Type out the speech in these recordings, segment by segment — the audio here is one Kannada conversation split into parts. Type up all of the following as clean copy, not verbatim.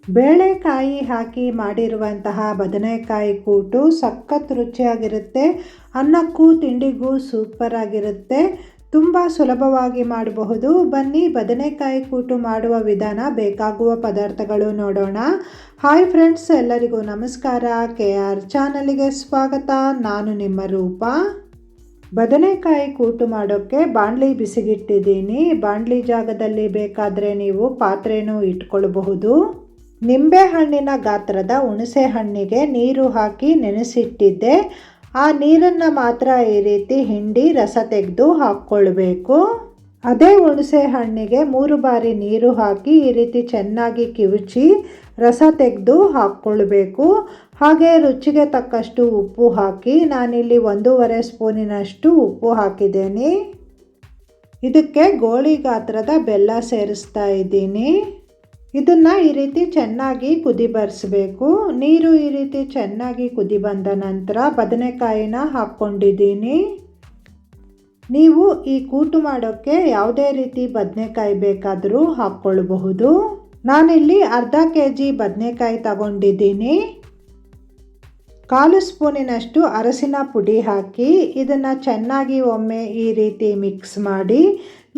ಬೇಳೆಕಾಯಿ ಹಾಕಿ ಮಾಡಿರುವಂತಹ ಬದನೆಕಾಯಿ ಕೂಟು ಸಖತ್ ರುಚಿಯಾಗಿರುತ್ತೆ. ಅನ್ನಕ್ಕೂ ತಿಂಡಿಗೂ ಸೂಪರ್ ಆಗಿರುತ್ತೆ. ತುಂಬ ಸುಲಭವಾಗಿ ಮಾಡಬಹುದು. ಬನ್ನಿ ಬದನೆಕಾಯಿ ಕೂಟು ಮಾಡುವ ವಿಧಾನ, ಬೇಕಾಗುವ ಪದಾರ್ಥಗಳು ನೋಡೋಣ. ಹಾಯ್ ಫ್ರೆಂಡ್ಸ್, ಎಲ್ಲರಿಗೂ ನಮಸ್ಕಾರ. KR ಚಾನಲ್ಗೆ ಸ್ವಾಗತ. ನಾನು ನಿಮ್ಮ ರೂಪ. ಬದನೆಕಾಯಿ ಕೂಟು ಮಾಡೋಕ್ಕೆ ಬಾಣಲಿ ಬಿಸಿಗಿಟ್ಟಿದ್ದೀನಿ. ಬಾಣಲಿ ಜಾಗದಲ್ಲಿ ಬೇಕಾದರೆ ನೀವು ಪಾತ್ರೆನೂ ಇಟ್ಕೊಳ್ಬಹುದು. ನಿಂಬೆ ಹಣ್ಣಿನ ಗಾತ್ರದ ಹುಣಸೆ ಹಣ್ಣಿಗೆ ನೀರು ಹಾಕಿ ನೆನೆಸಿಟ್ಟಿದ್ದೆ. ಆ ನೀರನ್ನು ಮಾತ್ರ ಈ ರೀತಿ ಹಿಂಡಿ ರಸ ತೆಗೆದು ಹಾಕ್ಕೊಳ್ಬೇಕು. ಅದೇ ಹುಣಸೆ ಹಣ್ಣಿಗೆ 3 ಬಾರಿ ನೀರು ಹಾಕಿ ಈ ರೀತಿ ಚೆನ್ನಾಗಿ ಕಿವುಚಿ ರಸ ತೆಗೆದು ಹಾಕ್ಕೊಳ್ಬೇಕು. ಹಾಗೆ ರುಚಿಗೆ ತಕ್ಕಷ್ಟು ಉಪ್ಪು ಹಾಕಿ ನಾನಿಲ್ಲಿ 1.5 ಸ್ಪೂನಿನಷ್ಟು ಉಪ್ಪು ಹಾಕಿದ್ದೇನೆ. ಇದಕ್ಕೆ ಗೋಳಿ ಗಾತ್ರದ ಬೆಲ್ಲ ಸೇರಿಸ್ತಾ ಇದ್ದೀನಿ. ಇದನ್ನು ಈ ರೀತಿ ಚೆನ್ನಾಗಿ ಕುದಿ ಬರಿಸಬೇಕು. ನೀರು ಈ ರೀತಿ ಚೆನ್ನಾಗಿ ಕುದಿ ಬಂದ ನಂತರ ಬದನೆಕಾಯಿನ ಹಾಕ್ಕೊಂಡಿದ್ದೀನಿ. ನೀವು ಈ ಕೂಟು ಮಾಡೋಕ್ಕೆ ಯಾವುದೇ ರೀತಿ ಬದನೆಕಾಯಿ ಬೇಕಾದರೂ ಹಾಕ್ಕೊಳ್ಬಹುದು. ನಾನಿಲ್ಲಿ ಅರ್ಧ kg ಬದನೆಕಾಯಿ ತಗೊಂಡಿದ್ದೀನಿ. 1/4 ಸ್ಪೂನಿನಷ್ಟು ಅರಸಿನ ಪುಡಿ ಹಾಕಿ ಇದನ್ನು ಚೆನ್ನಾಗಿ ಒಮ್ಮೆ ಈ ರೀತಿ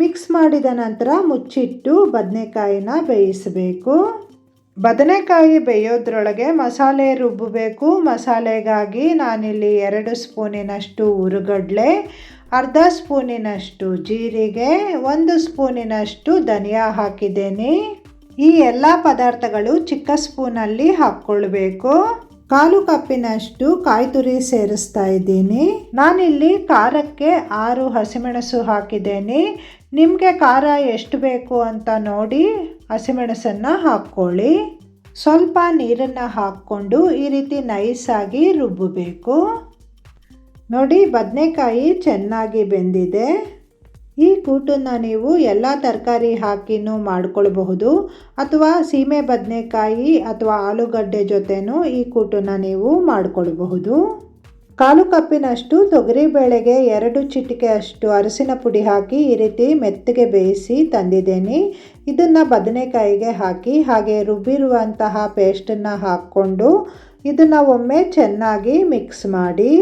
ಮಿಕ್ಸ್ ಮಾಡಿದ ನಂತರ ಮುಚ್ಚಿಟ್ಟು ಬದನೆಕಾಯಿನ ಬೇಯಿಸಬೇಕು. ಬದನೆಕಾಯಿ ಬೇಯೋದ್ರೊಳಗೆ ಮಸಾಲೆ ರುಬ್ಬಬೇಕು. ಮಸಾಲೆಗಾಗಿ ನಾನಿಲ್ಲಿ 2 ಸ್ಪೂನಿನಷ್ಟು ಹುರಿಗಡಲೆ, ಅರ್ಧ ಸ್ಪೂನಿನಷ್ಟು ಜೀರಿಗೆ, 1 ಸ್ಪೂನಿನಷ್ಟು ಧನಿಯಾ ಹಾಕಿದ್ದೇನೆ. ಈ ಎಲ್ಲ ಪದಾರ್ಥಗಳು ಚಿಕ್ಕ ಸ್ಪೂನಲ್ಲಿ ಹಾಕ್ಕೊಳ್ಬೇಕು. 1/4 ಕಪ್ಪಿನಷ್ಟು ಕಾಯಿ ತುರಿ ಸೇರಿಸ್ತಾ ಇದ್ದೀನಿ. ನಾನಿಲ್ಲಿ ಖಾರಕ್ಕೆ 6 ಹಸಿಮೆಣಸು ಹಾಕಿದ್ದೇನೆ. ನಿಮಗೆ ಖಾರ ಎಷ್ಟು ಬೇಕು ಅಂತ ನೋಡಿ ಹಸಿಮೆಣಸನ್ನು ಹಾಕ್ಕೊಳ್ಳಿ. ಸ್ವಲ್ಪ ನೀರನ್ನು ಹಾಕ್ಕೊಂಡು ಈ ರೀತಿ ನೈಸಾಗಿ ರುಬ್ಬಬೇಕು. ನೋಡಿ, ಬದನೆಕಾಯಿ ಚೆನ್ನಾಗಿ ಬೆಂದಿದೆ. ಈ ಕೂಟನ್ನು ನೀವು ಎಲ್ಲ ತರಕಾರಿ ಹಾಕಿನೂ ಮಾಡ್ಕೊಳ್ಬಹುದು, ಅಥವಾ ಸೀಮೆ ಬದನೆಕಾಯಿ ಅಥವಾ ಆಲೂಗಡ್ಡೆ ಜೊತೆನೂ ಈ ಕೂಟನ್ನು ನೀವು ಮಾಡ್ಕೊಳ್ಬಹುದು. 1/4 ಕಪ್ಪಿನಷ್ಟು ತೊಗರಿಬೇಳೆಗೆ 2 ಚಿಟಿಕೆ ಅಷ್ಟು ಅರಸಿನ ಪುಡಿ ಹಾಕಿ ಈ ರೀತಿ ಮೆತ್ತಗೆ ಬೇಯಿಸಿ ತಂದಿದ್ದೇನೆ. ಇದನ್ನು ಬದನೆಕಾಯಿಗೆ ಹಾಕಿ ಹಾಗೆ ರುಬ್ಬಿರುವಂತಹ ಪೇಸ್ಟನ್ನು ಹಾಕ್ಕೊಂಡು ಇದನ್ನು ಒಮ್ಮೆ ಚೆನ್ನಾಗಿ ಮಿಕ್ಸ್ ಮಾಡಿ.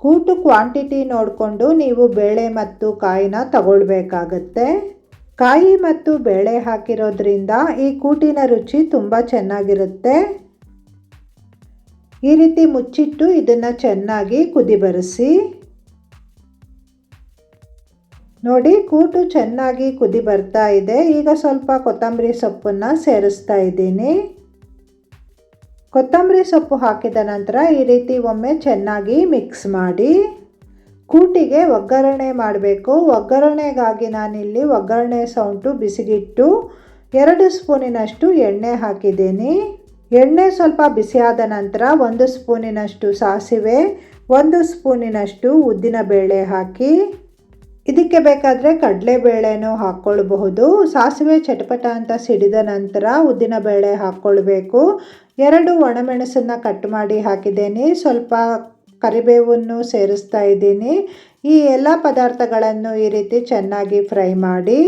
ಕೂಟು ಕ್ವಾಂಟಿಟಿ ನೋಡಿಕೊಂಡು ನೀವು ಬೇಳೆ ಮತ್ತು ಕಾಯಿನ ತಗೊಳ್ಬೇಕಾಗತ್ತೆ. ಕಾಯಿ ಮತ್ತು ಬೇಳೆ ಹಾಕಿರೋದ್ರಿಂದ ಈ ಕೂಟಿನ ರುಚಿ ತುಂಬ ಚೆನ್ನಾಗಿರುತ್ತೆ. ಈ ರೀತಿ ಮುಚ್ಚಿಟ್ಟು ಇದನ್ನು ಚೆನ್ನಾಗಿ ಕುದಿ ಬರಿಸಿ. ನೋಡಿ, ಕೂಟು ಚೆನ್ನಾಗಿ ಕುದಿ ಬರ್ತಾ ಇದೆ. ಈಗ ಸ್ವಲ್ಪ ಕೊತ್ತಂಬರಿ ಸೊಪ್ಪನ್ನು ಸೇರಿಸ್ತಾ ಇದ್ದೀನಿ. ಕೊತ್ತಂಬರಿ ಸೊಪ್ಪು ಹಾಕಿದ ನಂತರ ಈ ರೀತಿ ಒಮ್ಮೆ ಚೆನ್ನಾಗಿ ಮಿಕ್ಸ್ ಮಾಡಿ. ಕೂಟಿಗೆ ಒಗ್ಗರಣೆ ಮಾಡಬೇಕು. ಒಗ್ಗರಣೆಗಾಗಿ ನಾನಿಲ್ಲಿ ಒಗ್ಗರಣೆ ಸೌಟು ಬಿಸಿಗಿಟ್ಟು 2 ಸ್ಪೂನಿನಷ್ಟು ಎಣ್ಣೆ ಹಾಕಿದ್ದೀನಿ. ಎಣ್ಣೆ ಸ್ವಲ್ಪ ಬಿಸಿಯಾದ ನಂತರ 1 ಸ್ಪೂನಿನಷ್ಟು ಸಾಸಿವೆ, 1 ಸ್ಪೂನಿನಷ್ಟು ಉದ್ದಿನಬೇಳೆ ಹಾಕಿ. ಇದಕ್ಕೆ ಬೇಕಾದರೆ ಕಡಲೆಬೇಳೆನೂ ಹಾಕ್ಕೊಳ್ಬಹುದು. ಸಾಸಿವೆ ಚಟಪಟ ಅಂತ ಸಿಡಿದ ನಂತರ ಉದ್ದಿನಬೇಳೆ ಹಾಕ್ಕೊಳ್ಬೇಕು. 2 ಒಣಮೆಣಸನ್ನು ಕಟ್ ಮಾಡಿ ಹಾಕಿದ್ದೇನೆ. ಸ್ವಲ್ಪ ಕರಿಬೇವನ್ನು ಸೇರಿಸ್ತಾ ಇದ್ದೀನಿ. ಈ ಎಲ್ಲ ಪದಾರ್ಥಗಳನ್ನು ಈ ರೀತಿ ಚೆನ್ನಾಗಿ ಫ್ರೈ ಮಾಡಿ.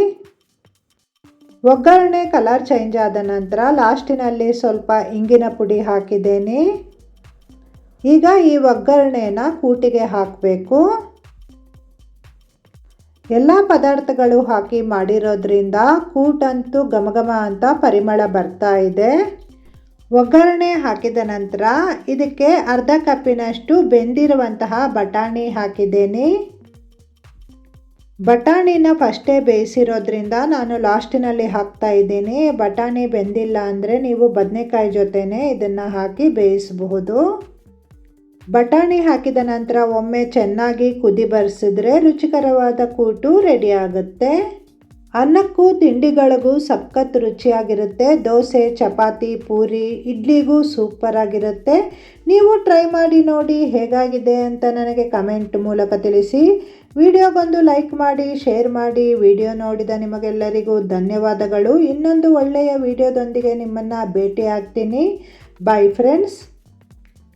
ಒಗ್ಗರಣೆ ಕಲರ್ ಚೇಂಜ್ ಆದ ನಂತರ ಲಾಸ್ಟಿನಲ್ಲಿ ಸ್ವಲ್ಪ ಇಂಗಿನ ಪುಡಿ ಹಾಕಿದ್ದೇನೆ. ಈಗ ಈ ಒಗ್ಗರಣೆನ ಕೂಟಿಗೆ ಹಾಕಬೇಕು. ಎಲ್ಲ ಪದಾರ್ಥಗಳು ಹಾಕಿ ಮಾಡಿರೋದ್ರಿಂದ ಕೂಟಂತೂ ಘಮಘಮ ಅಂತ ಪರಿಮಳ ಬರ್ತಾ ಇದೆ. ಒಗ್ಗರಣೆ ಹಾಕಿದ ನಂತರ ಇದಕ್ಕೆ ಅರ್ಧ ಕಪ್ಪಿನಷ್ಟು ಬೆಂದಿರುವಂತಹ ಬಟಾಣಿ ಹಾಕಿದ್ದೇನೆ. ಬಟಾಣಿನ ಫಸ್ಟೇ ಬೇಯಿಸಿರೋದ್ರಿಂದ ನಾನು ಲಾಸ್ಟಿನಲ್ಲಿ ಹಾಕ್ತಾ ಇದ್ದೀನಿ. ಬಟಾಣಿ ಬೆಂದಿಲ್ಲ ಅಂದರೆ ನೀವು ಬದನೆಕಾಯಿ ಜೊತೆನೇ ಇದನ್ನು ಹಾಕಿ ಬೇಯಿಸಬಹುದು. ಬಟಾಣಿ ಹಾಕಿದ ನಂತರ ಒಮ್ಮೆ ಚೆನ್ನಾಗಿ ಕುದಿ ಬರಿಸಿದ್ರೆ ರುಚಿಕರವಾದ ಕೂಟು ರೆಡಿ ಆಗುತ್ತೆ. ಅನ್ನಕ್ಕೂ ತಿಂಡಿಗಳಿಗೂ ಸಖತ್ ರುಚಿಯಾಗಿರುತ್ತೆ. ದೋಸೆ, ಚಪಾತಿ, ಪೂರಿ, ಇಡ್ಲಿಗೂ ಸೂಪರ್ ಆಗಿರುತ್ತೆ. ನೀವು ಟ್ರೈ ಮಾಡಿ ನೋಡಿ ಹೇಗಾಗಿದೆ ಅಂತ ನನಗೆ ಕಮೆಂಟ್ ಮೂಲಕ ತಿಳಿಸಿ. ವಿಡಿಯೋಗೊಂದು ಲೈಕ್ ಮಾಡಿ, ಶೇರ್ ಮಾಡಿ. ವಿಡಿಯೋ ನೋಡಿದ ನಿಮಗೆಲ್ಲರಿಗೂ ಧನ್ಯವಾದಗಳು. ಇನ್ನೊಂದು ಒಳ್ಳೆಯ ವಿಡಿಯೋದೊಂದಿಗೆ ನಿಮ್ಮನ್ನು ಭೇಟಿ ಆಗ್ತೀನಿ. Bye friends.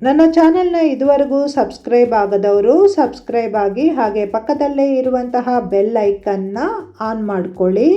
ನನ್ನ ಚಾನಲ್ನ ಇದುವರೆಗೂ ಸಬ್ಸ್ಕ್ರೈಬ್ ಆಗದವರು ಸಬ್ಸ್ಕ್ರೈಬ್ ಆಗಿ, ಹಾಗೆ ಪಕ್ಕದಲ್ಲೇ ಇರುವಂತಹ ಬೆಲ್ ಐಕನ್ನ ಆನ್ ಮಾಡ್ಕೊಳ್ಳಿ.